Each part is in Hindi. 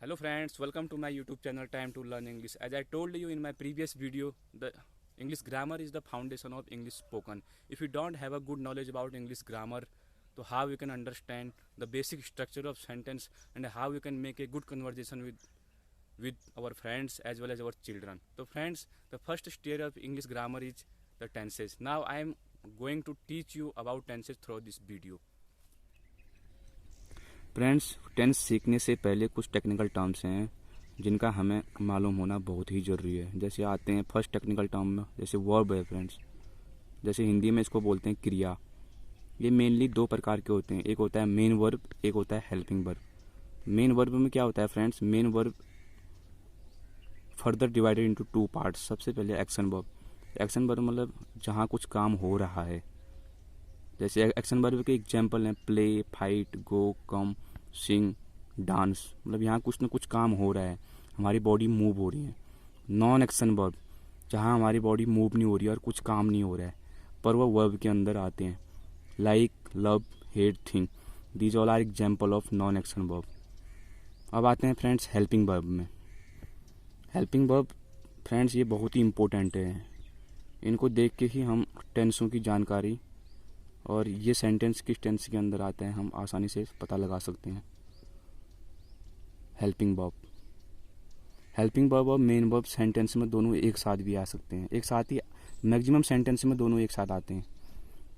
Hello friends, welcome to my YouTube channel Time to Learn English. As I told you in my previous video, the English grammar is the foundation of English spoken. If you don't have a good knowledge about English grammar, so how you can understand the basic structure of sentence and how you can make a good conversation with our friends as well as our children. So friends, the first step of English grammar is the tenses. Now I am going to teach you about tenses through this video. Friends, tense सीखने से पहले कुछ टेक्निकल टर्म्स हैं जिनका हमें मालूम होना बहुत ही ज़रूरी है। जैसे आते हैं फर्स्ट टेक्निकल टर्म में, जैसे वर्ब है फ्रेंड्स। जैसे हिंदी में इसको बोलते हैं क्रिया। ये मेनली दो प्रकार के होते हैं, एक होता है मेन वर्ब, एक होता है हेल्पिंग वर्ब। मेन वर्ब में क्या होता है friends, main verb further divided into two parts. सबसे पहले एक्शन वर्ब। एक्शन वर्ब मतलब जहाँ कुछ काम हो रहा है। जैसे एक्शन वर्ब के एग्जाम्पल हैं प्ले, फाइट, गो, कम, सिंग, डांस। मतलब यहाँ कुछ न कुछ काम हो रहा है, हमारी बॉडी मूव हो रही है। नॉन एक्शन वर्ब, जहाँ हमारी बॉडी मूव नहीं हो रही है और कुछ काम नहीं हो रहा है, पर वह वर्ब के अंदर आते हैं। Like, love, hate, think, these all are example of non action verb. अब आते हैं फ्रेंड्स हेल्पिंग वर्ब में। हेल्पिंग वर्ब फ्रेंड्स ये बहुत ही इम्पोर्टेंट है। इनको देख के ही हम टेंसों की जानकारी और ये सेंटेंस किस टेंस के अंदर आते हैं हम आसानी से पता लगा सकते हैं। हेल्पिंग वर्ब, हेल्पिंग वर्ब और मेन वर्ब सेंटेंस में दोनों एक साथ भी आ सकते हैं, एक साथ ही मैक्सिमम सेंटेंस में दोनों एक साथ आते हैं।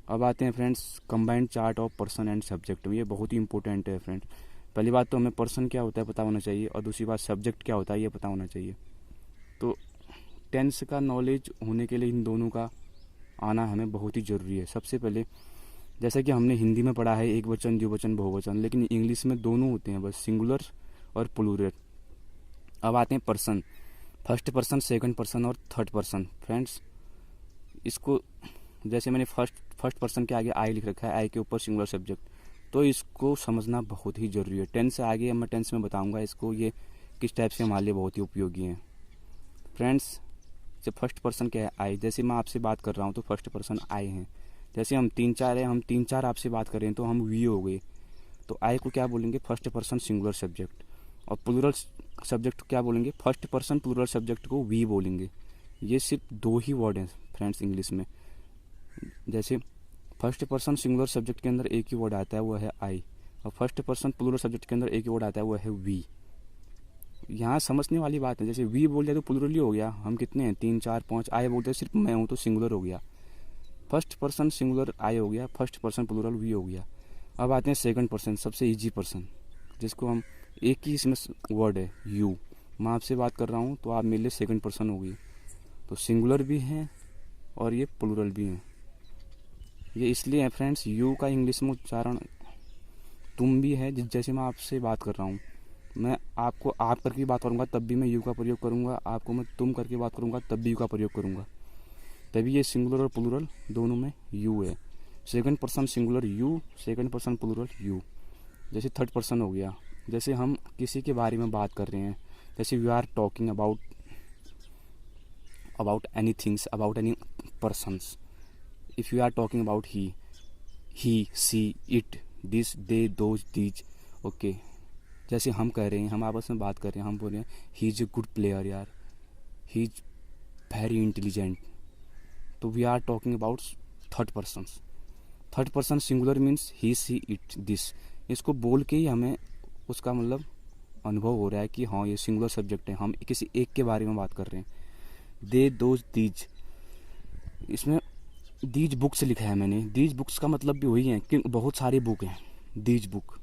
अब आते हैं friends combined chart of person and subject. ये बहुत ही इंपॉर्टेंट है फ्रेंड्स। पहली बात तो हमें पर्सन क्या होता है पता होना चाहिए, और दूसरी बात सब्जेक्ट क्या होता है ये पता होना चाहिए। तो टेंस का नॉलेज होने के लिए इन दोनों का आना हमें बहुत ही ज़रूरी है। सबसे पहले जैसा कि हमने हिंदी में पढ़ा है एक वचन, द्विवचन, बहुवचन, लेकिन इंग्लिश में दोनों होते हैं, बस सिंगुलर और प्लूरल। अब आते हैं person, first person, second person और थर्ड पर्सन। फ्रेंड्स इसको जैसे मैंने फर्स्ट पर्सन के आगे आई लिख रखा है, आई के ऊपर सिंगुलर सब्जेक्ट, तो इसको समझना बहुत ही ज़रूरी है। टेंस से आगे मैं टेंस में बताऊँगा इसको, ये किस टाइप से हमारे लिए बहुत ही उपयोगी है। फ्रेंड्स जब फर्स्ट पर्सन क्या है, आई। जैसे मैं आपसे बात कर रहा हूँ तो फर्स्ट पर्सन आई हैं। जैसे हम तीन चार हैं, हम तीन चार आपसे बात कर रहे हैं तो हम वी हो गए, तो आई को क्या बोलेंगे, फर्स्ट पर्सन सिंगुलर सब्जेक्ट। और प्लूरल सब्जेक्ट क्या बोलेंगे, फर्स्ट पर्सन प्लूरल सब्जेक्ट को वी बोलेंगे। ये सिर्फ दो ही वर्ड हैं फ्रेंड्स इंग्लिश में। जैसे फर्स्ट पर्सन सिंगुलर सब्जेक्ट के अंदर एक ही वर्ड आता है, वो है आई, और फर्स्ट पर्सन प्लूरल सब्जेक्ट के अंदर एक ही वर्ड आता है, वो है वी। यहाँ समझने वाली बात है, जैसे वी बोल दिया तो प्लूरल ही हो गया, हम कितने हैं, 3 4 5। आई बोलते सिर्फ मैं हूँ तो सिंगुलर हो गया। फर्स्ट पर्सन सिंगुलर आई हो गया, फर्स्ट पर्सन प्लूरल वी हो गया। अब आते हैं सेकंड पर्सन, सबसे इजी पर्सन, जिसको हम एक ही इसमें वर्ड है यू। मैं आपसे बात कर रहा हूँ तो आप मेरे लिए सेकंड पर्सन हो गई, तो सिंगुलर भी हैं और ये प्लूरल भी हैं। ये इसलिए है फ्रेंड्स, यू का इंग्लिश में उच्चारण तुम भी है। जैसे मैं आपसे बात कर रहा हूँ, मैं आपको आप करके बात करूँगा तब भी मैं यू का प्रयोग करूँगा, आपको मैं तुम करके बात करूँगा तब भी यू का प्रयोग करूँगा। तभी ये सिंगुलर और प्लूरल दोनों में यू है। Second person singular you, second person plural you. जैसे थर्ड पर्सन हो गया, जैसे हम किसी के बारे में बात कर रहे हैं, जैसे we are talking about any things, about any persons. If you are talking about he, she, it, this, they, those, these. Okay, जैसे हम कह रहे हैं, हम आपस में बात कर रहे हैं, हम बोल रहे हैं he is a good player यार, ही इज़ वेरी इंटेलिजेंट। तो we are talking about third person. Third person singular means he, she, it, this. इसको बोल के ही हमें उसका मतलब अनुभव हो रहा है कि हाँ ये सिंगुलर सब्जेक्ट है, हम किसी एक के बारे में बात कर रहे हैं। दे, दोज, दीज, इसमें दीज बुक्स लिखा है मैंने। दीज बुक्स का मतलब भी वही है कि बहुत सारी बुक हैं, दीज बुक।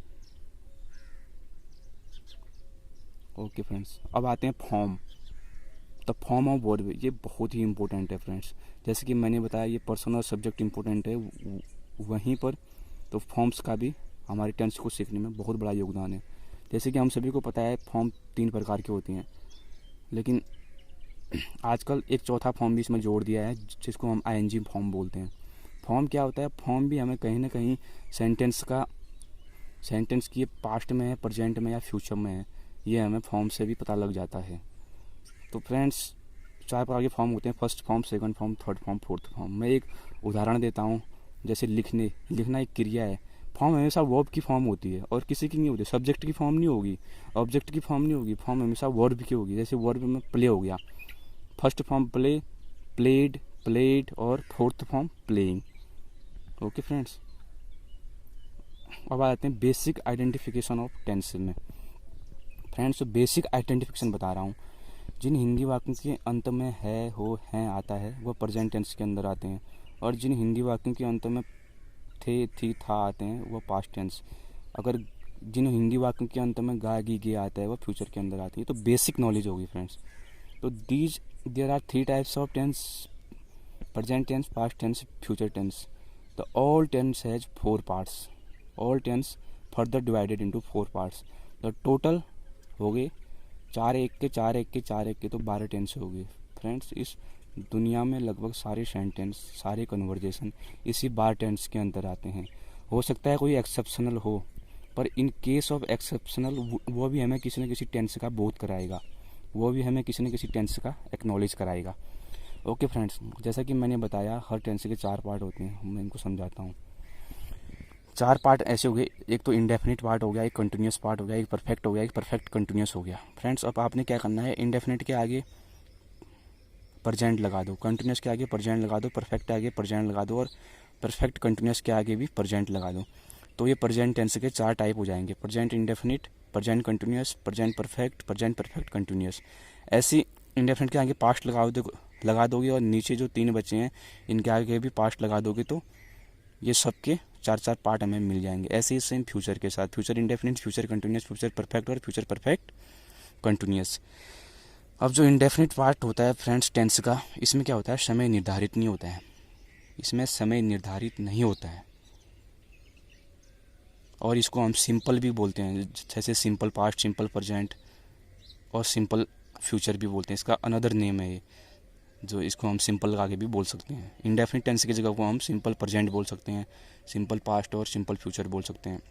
ओके फ्रेंड्स, अब आते हैं form, the form of verb. ये बहुत ही इंपॉर्टेंट है फ्रेंड्स। जैसे कि मैंने बताया ये पर्सन और सब्जेक्ट इंपॉर्टेंट है, वहीं पर तो फॉर्म्स का भी हमारी टेंस को सीखने में बहुत बड़ा योगदान है। जैसे कि हम सभी को पता है फॉर्म 3 प्रकार के होते हैं, लेकिन आजकल एक चौथा फॉर्म भी इसमें जोड़ दिया है जिसको हम आईएनजी फॉर्म बोलते हैं। फॉर्म क्या होता है, फॉर्म भी हमें कहीं ना कहीं सेंटेंस की पास्ट में है, प्रेजेंट में या फ्यूचर में है, ये हमें फॉर्म से भी पता लग जाता है। तो फ्रेंड्स 4 प्रकार के फॉर्म होते हैं, first form, second form, third form, fourth form. मैं एक उदाहरण देता हूँ, जैसे लिखना एक क्रिया है, फॉर्म हमेशा वर्ब की फॉर्म होती है और किसी की नहीं होती, सब्जेक्ट की फॉर्म नहीं होगी, ऑब्जेक्ट की फॉर्म नहीं होगी, फॉर्म हमेशा वर्ब की होगी। जैसे वर्ब में प्ले हो गया, first form play, played, played, और fourth form playing. Okay friends, अब आ जाते हैं बेसिक आइडेंटिफिकेशन ऑफ टेंस में। फ्रेंड्स, जो बेसिक आइडेंटिफिकेशन बता रहा हूँ, जिन हिंदी वाक्यों के अंत में है, हो, हैं आता है वह प्रेजेंट टेंस के अंदर आते हैं, और जिन हिंदी वाक्यों के अंत में थे, थी, था आते हैं वह पास्ट टेंस। अगर जिन हिंदी वाक्यों के अंत में गा, गी, गे आता है वह फ्यूचर के अंदर आती है। तो बेसिक नॉलेज होगी फ्रेंड्स। तो there are 3 types of tense: present tense, past tense, future tense. The all tense has 4 parts. All tense further divided into 4 parts. The total हो गए 4 एक के 4 एक के 4 एक के, तो 12 टेंस हो गए। फ्रेंड्स, इस दुनिया में लगभग सारे सेंटेंस, सारे कन्वर्जेशन इसी 12 टेंस के अंदर आते हैं। हो सकता है कोई एक्सेप्शनल हो, पर इन केस ऑफ एक्सेप्शनल वो भी हमें किसी न किसी टेंस का बोध कराएगा, वो भी हमें किसी न किसी टेंस का एक्नॉलेज कराएगा। ओके फ्रेंड्स, जैसा कि मैंने बताया हर टेंस के 4 पार्ट होते हैं, मैं इनको समझाता हूँ। 4 पार्ट ऐसे हो गए, एक तो इंडेफिनिट पार्ट हो गया, एक कंटिन्यूस पार्ट हो गया, एक परफेक्ट हो गया, एक परफेक्ट कंटिन्यूस हो गया। फ्रेंड्स, अब आपने क्या करना है, इंडेफिनिट के आगे प्रेजेंट लगा दो, कंटिन्यूस के आगे प्रेजेंट लगा दो, परफेक्ट के आगे प्रेजेंट लगा दो, और परफेक्ट कंटिन्यूस के आगे भी प्रेजेंट लगा दो। तो ये प्रेजेंट टेंस के 4 टाइप हो जाएंगे: present indefinite, present continuous, present perfect, present perfect continuous. ऐसी इंडेफिनिट के आगे पास्ट लगा दोगे, और नीचे जो 3 बचे हैं इनके आगे भी पास्ट लगा दोगे, तो ये सबके 4 पार्ट हमें मिल जाएंगे। ऐसे ही सेम फ्यूचर के साथ, future indefinite, future continuous, future perfect और फ्यूचर परफेक्ट कंटिन्यूस। अब जो इंडेफिनिट पार्ट होता है फ्रेंड्स टेंस का, इसमें क्या होता है, समय निर्धारित नहीं होता है। इसमें समय निर्धारित नहीं होता है, और इसको हम सिंपल भी बोलते हैं, जैसे सिंपल पास्ट, सिंपल प्रेजेंट और सिंपल फ्यूचर भी बोलते हैं। इसका अनदर नेम है ये, जो इसको हम सिंपल लगा के भी बोल सकते हैं। इंडेफिनिट टेंस की जगह को हम सिंपल प्रेजेंट बोल सकते हैं, सिंपल पास्ट और सिंपल फ्यूचर बोल सकते हैं।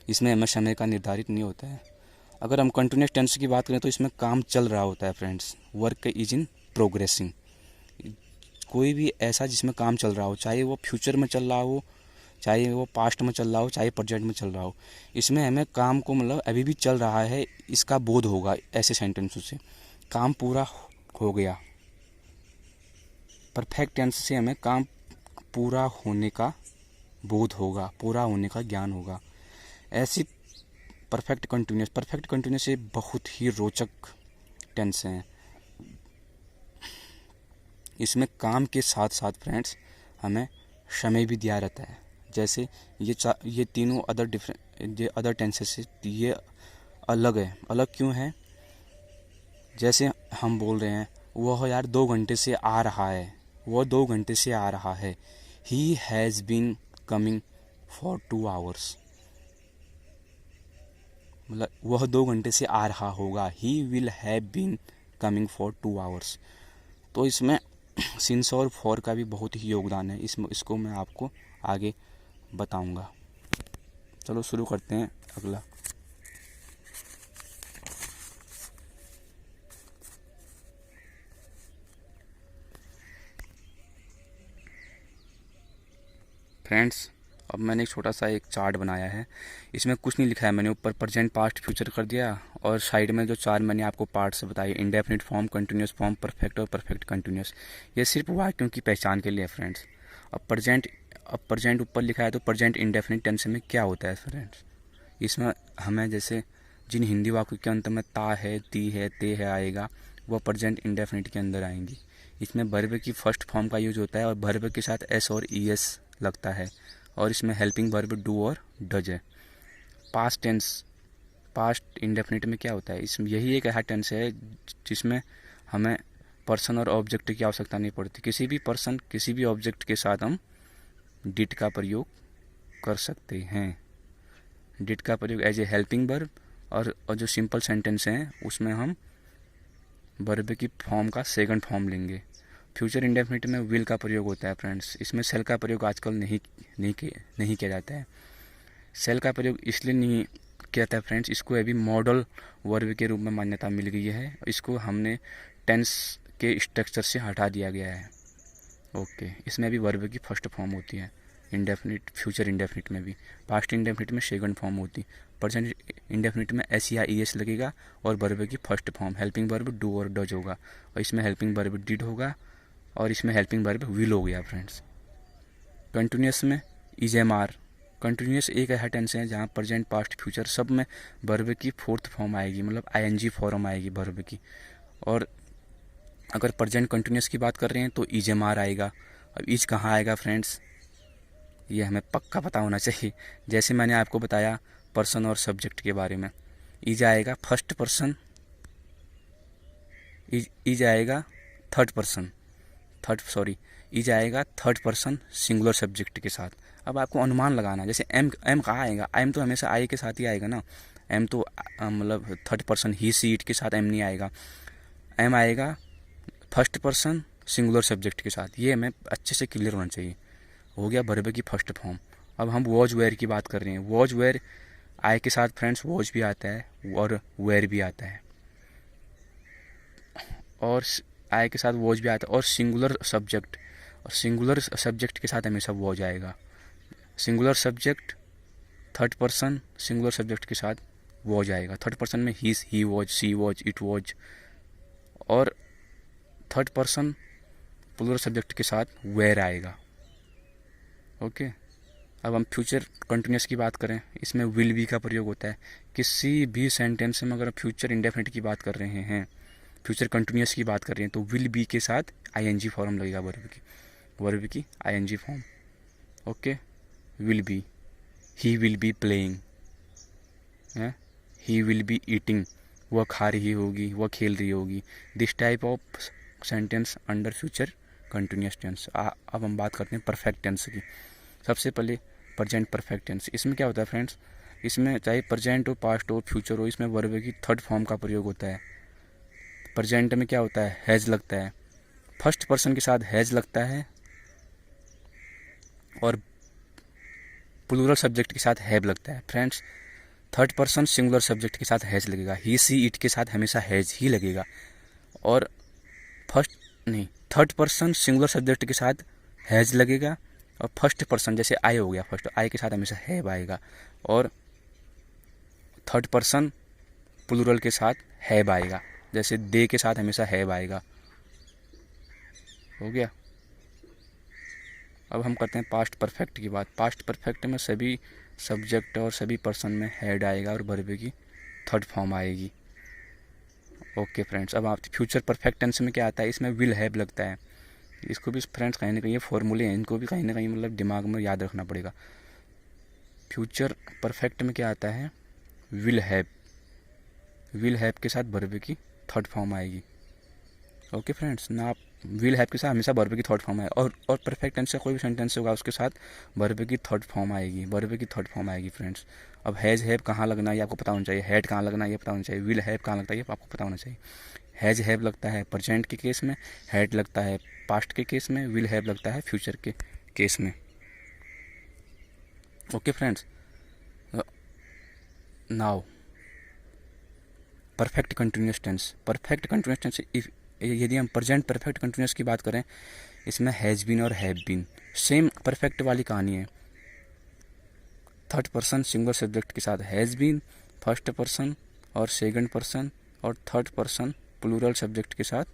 इसमें हमें समय का निर्धारित नहीं होता है। अगर हम कंटिन्यूस टेंस की बात करें तो इसमें काम चल रहा होता है friends, work is in progressing. कोई भी ऐसा जिसमें काम चल रहा हो, चाहे वो फ्यूचर में चल रहा हो, चाहे वो पास्ट में चल रहा हो, चाहे प्रेजेंट में चल रहा हो, इसमें हमें काम को मतलब अभी भी चल रहा है इसका बोध होगा। ऐसे सेंटेंसों से काम पूरा हो गया। परफेक्ट टेंस से हमें काम पूरा होने का बोध होगा, पूरा होने का ज्ञान होगा। ऐसी परफेक्ट कंटिन्यूस से बहुत ही रोचक टेंस हैं। इसमें काम के साथ साथ फ्रेंड्स हमें समय भी दिया रहता है। जैसे ये तीनों अदर टेंसेस से ये अलग है। अलग क्यों है? जैसे हम बोल रहे हैं वह यार 2 घंटे से आ रहा है, वह 2 घंटे से आ रहा है। He has been coming for 2 hours, मतलब वह 2 घंटे से आ रहा होगा। He will have been coming for 2 hours. तो इसमें सिंस और फॉर का भी बहुत ही योगदान है। इसको मैं आपको आगे बताऊंगा। चलो शुरू करते हैं अगला। फ्रेंड्स, अब मैंने एक छोटा सा एक चार्ट बनाया है। इसमें कुछ नहीं लिखा है मैंने, ऊपर प्रेजेंट, पास्ट, फ्यूचर कर दिया, और साइड में जो 4 मैंने आपको पार्ट्स बताए, indefinite form, continuous form, perfect और परफेक्ट कंटिन्यूस, ये सिर्फ वाक्यों की पहचान के लिए है फ्रेंड्स। अब प्रेजेंट ऊपर लिखा है, तो प्रेजेंट इंडेफिनिट टेंस में क्या होता है फ्रेंड्स? इसमें हमें जैसे जिन हिंदी वाक्यों के अंत में ता है, ती है, ते है आएगा, वह प्रेजेंट इंडेफिनिट के अंदर आएंगी। इसमें वर्ब की फर्स्ट फॉर्म का यूज होता है, और वर्ब के साथ एस और ई एस लगता है, और इसमें हेल्पिंग वर्ब डू और डज है। पास्ट टेंस, पास्ट इंडेफिनिट में क्या होता है? इसमें यही एक ऐसा टेंस है जिसमें हमें पर्सन और ऑब्जेक्ट की आवश्यकता नहीं पड़ती। किसी भी पर्सन, किसी भी ऑब्जेक्ट के साथ हम डिड का प्रयोग कर सकते हैं। डिड का प्रयोग एज ए हेल्पिंग वर्ब, और जो सिंपल सेंटेंस हैं उसमें हम वर्ब की फॉर्म का सेकंड फॉर्म लेंगे। फ्यूचर इंडेफिनिट में विल का प्रयोग होता है फ्रेंड्स। इसमें सेल का प्रयोग आजकल नहीं किया जाता है। सेल का प्रयोग इसलिए नहीं किया जाता है फ्रेंड्स, इसको अभी मॉडल वर्ब के रूप में मान्यता मिल गई है। इसको हमने टेंस के स्ट्रक्चर से हटा दिया गया है। ओके, इसमें भी वर्ब की फर्स्ट फॉर्म होती है। इंडेफिनिट, फ्यूचर इंडेफिनिट में भी। पास्ट इंडेफिनिट में सेकंड फॉर्म होती, प्रेजेंट इंडेफिनिट में एस या ई एस लगेगा और वर्ब की first form. Helping verb do और डज होगा, और इसमें हेल्पिंग वर्ब डिड होगा, और इसमें हेल्पिंग वर्ब विल हो गया फ्रेंड्स। कंटिन्यूस में इज एम आर। कंटिन्यूस एक ऐसा टेंस है जहाँ प्रेजेंट पास्ट फ्यूचर सब में वर्ब की फोर्थ फॉर्म आएगी, मतलब आईएनजी फॉर्म आएगी वर्ब की। और अगर प्रेजेंट कंटिन्यूस की बात कर रहे हैं तो इज एम आर आएगा। अब इज कहाँ आएगा फ्रेंड्स, ये हमें पक्का पता होना चाहिए। जैसे मैंने आपको बताया पर्सन और सब्जेक्ट के बारे में, इज आएगा फर्स्ट पर्सन, इज आएगा इज आएगा थर्ड पर्सन सिंगुलर सब्जेक्ट के साथ। अब आपको अनुमान लगाना, जैसे एम कहाँ आएगा, एम तो हमेशा आई के साथ ही आएगा ना। एम तो मतलब third person he she it के साथ एम नहीं आएगा। एम आएगा फर्स्ट पर्सन सिंगुलर सब्जेक्ट के साथ। ये हमें अच्छे से क्लियर होना चाहिए। हो गया वर्ब की फर्स्ट फॉर्म। अब हम वॉज वेयर की बात कर रहे हैं। वॉज वेयर आई के साथ फ्रेंड्स वॉज भी आता है और वेयर भी आता है, और आई के साथ वॉज भी आता है, और सिंगुलर सब्जेक्ट के साथ हमेशा वॉज आएगा। Singular subject third person singular subject के साथ वॉज आएगा। थर्ड पर्सन में he was, she was, it was, और थर्ड पर्सन प्लूरल सब्जेक्ट के साथ वेयर आएगा। ओके। अब हम फ्यूचर कंटिन्यूस की बात करें, इसमें विल बी का प्रयोग होता है। किसी भी सेंटेंस में अगर फ्यूचर इंडेफिनिट की बात कर रहे हैं, फ्यूचर कंटिन्यूस की बात कर रहे हैं, तो विल बी के साथ आईएनजी फॉर्म लगेगा वर्ब की ING form. Okay. Will be, he will be playing, he will be eating, वह खा रही होगी, वह खेल रही होगी। This type of sentence under future continuous tense. अब हम बात करते हैं परफेक्ट टेंस की। सबसे पहले प्रेजेंट परफेक्ट टेंस। इसमें क्या होता है फ्रेंड्स, इसमें चाहे प्रेजेंट हो, पास्ट हो, फ्यूचर हो, इसमें वर्ब की थर्ड फॉर्म का प्रयोग होता है। प्रेजेंट में क्या होता है, हैज लगता है, फर्स्ट पर्सन के साथ हैज लगता है, और प्लूरल सब्जेक्ट के साथ हैव लगता है। Friends, third person singular subject के साथ हैज लगेगा, ही सी इट के साथ हमेशा हैज ही लगेगा, और थर्ड पर्सन सिंगुलर सब्जेक्ट के साथ हैज लगेगा, और फर्स्ट पर्सन जैसे आई हो गया, फर्स्ट आई के साथ हमेशा हैव आएगा, और थर्ड पर्सन प्लूरल के साथ हैव आएगा, जैसे दे के साथ हमेशा हैव आएगा। हो गया। अब हम करते हैं पास्ट परफेक्ट की बात। पास्ट परफेक्ट में सभी सब्जेक्ट और सभी पर्सन में हैड आएगा और वर्ब की थर्ड फॉर्म आएगी। ओके फ्रेंड्स, अब आप फ्यूचर परफेक्ट टेंस में क्या आता है, इसमें विल हैव लगता है। इसको भी फ्रेंड्स कहीं ना कहीं ये फॉर्मूले हैं, इनको भी कहीं ना कहीं मतलब दिमाग में याद रखना पड़ेगा। फ्यूचर परफेक्ट में क्या आता है, विल हैव के साथ वर्ब की थर्ड फॉर्म आएगी। ओके फ्रेंड्स, ना आप विल हैव के साथ हमेशा वर्ब की थर्ड फॉर्म है, और परफेक्ट टेंस से कोई भी सेंटेंस होगा उसके साथ वर्ब की थर्ड फॉर्म आएगी फ्रेंड्स। अब हैज हैव कहाँ लगना है ये आपको पता होना चाहिए, हैड कहाँ लगना है ये पता होना चाहिए, विल हैव कहाँ लगता है ये आपको पता होना चाहिए। हैज हैव लगता है प्रेजेंट के केस में, हैड लगता है पास्ट के केस में, विल हैव लगता है फ्यूचर के केस में। Okay friends, now perfect continuous tense. यदि हम प्रेजेंट परफेक्ट कंटिन्यूस की बात करें, इसमें हैज़ बीन और हैव बीन सेम परफेक्ट वाली कहानी है। थर्ड पर्सन सिंगुलर सब्जेक्ट के साथ हैज़ बीन, फर्स्ट पर्सन और सेकंड पर्सन और थर्ड पर्सन प्लूरल सब्जेक्ट के साथ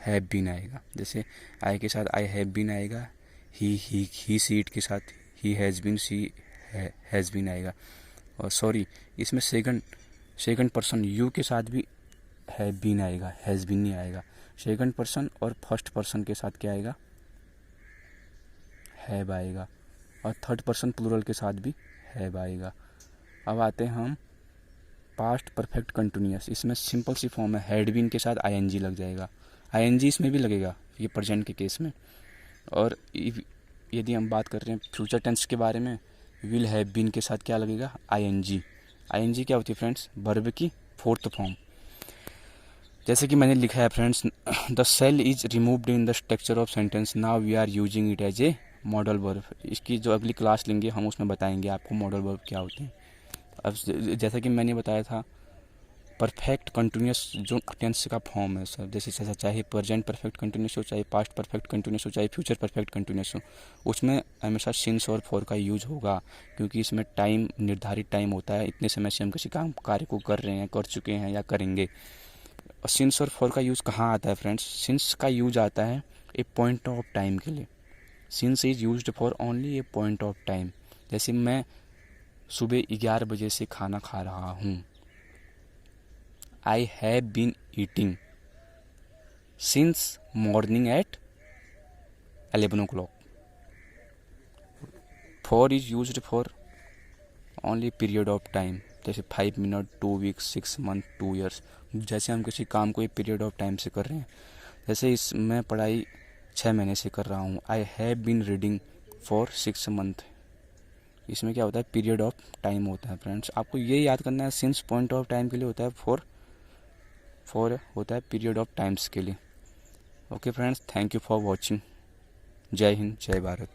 हैव बीन आएगा। जैसे आई के साथ आई हैव बीन आएगा, ही सी इट के साथ he has been, she has been आएगा। और सॉरी, इसमें सेकंड पर्सन यू के साथ भी हैव बीन आएगा, हैज़ बीन नहीं आएगा। सेकंड पर्सन और फर्स्ट पर्सन के साथ क्या आएगा, हैव आएगा, और थर्ड पर्सन प्लूरल के साथ भी हैव आएगा। अब आते हैं हम पास्ट परफेक्ट कंटिन्यूअस। इसमें सिंपल सी फॉर्म है, हैड बीन के साथ आईएनजी लग जाएगा, आईएनजी इसमें भी लगेगा ये प्रेजेंट के केस में। और यदि हम बात कर रहे हैं फ्यूचर टेंस के बारे में, विल हैव बीन के साथ क्या लगेगा, आईएनजी। आईएनजी क्या होती है फ्रेंड्स, वर्ब की फोर्थ फॉर्म। जैसे कि मैंने लिखा है friends, the cell is removed in the structure of sentence, now we are using it as a modal verb. इसकी जो अगली क्लास लेंगे हम उसमें बताएंगे आपको मॉडल वर्ब क्या होते हैं। अब जैसा कि मैंने बताया था, परफेक्ट कंटिन्यूस जो टेंस का फॉर्म है सर, जैसे चाहे प्रेजेंट परफेक्ट कंटिन्यूस हो, चाहे पास्ट परफेक्ट कंटिन्यूस हो, चाहे फ्यूचर परफेक्ट कंटिन्यूस हो, उसमें हमेशा सिंस और फॉर का यूज होगा, क्योंकि इसमें टाइम, निर्धारित टाइम होता है, इतने समय से हम किसी काम कार्य को कर रहे हैं, कर चुके हैं या करेंगे। और सिंस और फॉर का यूज़ कहाँ आता है फ्रेंड्स? सिंस का यूज आता है ए पॉइंट ऑफ टाइम के लिए। Since is used for only A point of time. जैसे मैं सुबह 11 बजे से खाना खा रहा हूँ, I have been eating since morning at 11 o'clock। For is used for only period of time, जैसे 5 मिनट, 2 वीक्स, 6 मंथ, 2 ईयर्स। जैसे हम किसी काम को एक पीरियड ऑफ टाइम से कर रहे हैं, जैसे इस मैं पढ़ाई 6 महीने से कर रहा हूँ, I have been reading for 6 month. इसमें क्या होता है? पीरियड ऑफ टाइम होता है फ्रेंड्स। आपको ये याद करना है, सिंस पॉइंट ऑफ टाइम के लिए होता है, फॉर होता है पीरियड ऑफ टाइम्स के लिए। Okay friends, thank you for watching. जय हिंद, जय भारत।